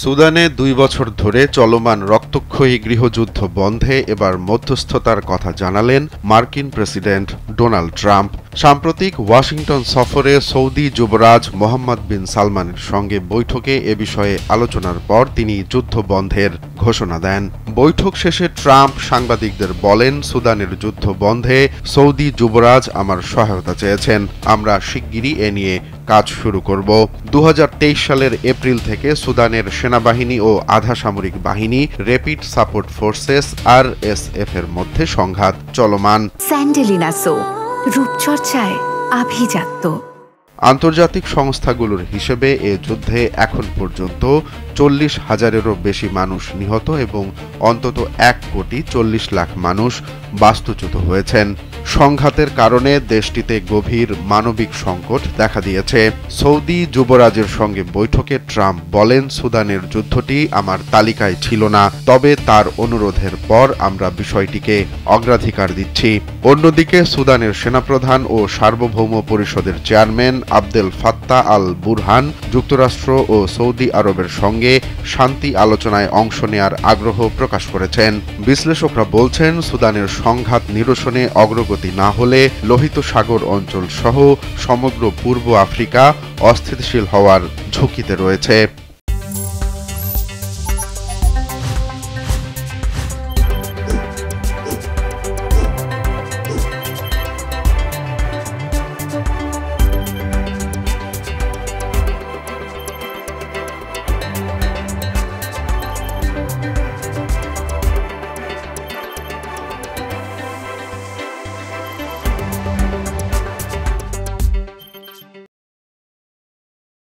সুদানে ২ বছর ধরে চলমান রক্তক্ষয়ী গৃহযুদ্ধ বন্ধে এবার মধ্যস্থতার কথা জানালেন মার্কিন প্রেসিডেন্ট ডোনাল্ড ট্রাম্প। সাম্প্রতিক ওয়াশিংটন সফরে সৌদি যুবরাজ মোহাম্মদ বিন সালমানের সঙ্গে বৈঠকে এ বিষয়ে আলোচনার পর তিনি যুদ্ধ বন্ধের ঘোষণা দেন। বৈঠক শেষে ট্রাম্প সাংবাদিকদের বলেন, সুদানের যুদ্ধ বন্ধে সৌদি যুবরাজ আমার সহায়তা চেয়েছেন। আমরা শিগগিরই এ নিয়ে কাজ শুরু করব। ২০২৩ সালের এপ্রিল থেকে সুদানের সেনাবাহিনী ও আধা সামরিক বাহিনী র্যাপিড সাপোর্ট ফোর্সেস RSF এর মধ্যে সংঘাত চলমান। স্যান্ডেলিনা সো, রূপচর্চায় আভিজাত্য। আন্তর্জাতিক সংস্থাগুলোর হিসেবে এ যুদ্ধে এখন পর্যন্ত ৪০,০০০-এরও বেশি মানুষ নিহত এবং অন্তত ১,৪০,০০,০০০ মানুষ বাস্তুচ্যুত হয়েছেন। সংঘাতের কারণে দেশটিতে গভীর মানবিক সংকট দেখা দিয়েছে। সৌদি যুবরাজের সঙ্গে বৈঠকে ট্রাম্প বলেন, সুদানের যুদ্ধটি আমার তালিকায় ছিল না, তবে তার অনুরোধের পর আমরা বিষয়টিকে অগ্রাধিকার দিচ্ছি। অন্যদিকে সুদানের সেনাপ্রধান ও সার্বভৌম পরিষদের chairman Abdel Fattah al Burhan যুক্তরাষ্ট্র ও সৌদি আরবের সঙ্গে শান্তি আলোচনায় অংশ নেয়ার আগ্রহ প্রকাশ করেছেন। বিশ্লেষকরা বলছেন, সুদানের সংঘাত নিরসনে অগ্রগতি না হলে লোহিত সাগর অঞ্চল সহ সমগ্র পূর্ব আফ্রিকা অস্থিতিশীল হওয়ার ঝুঁকিতে রয়েছে।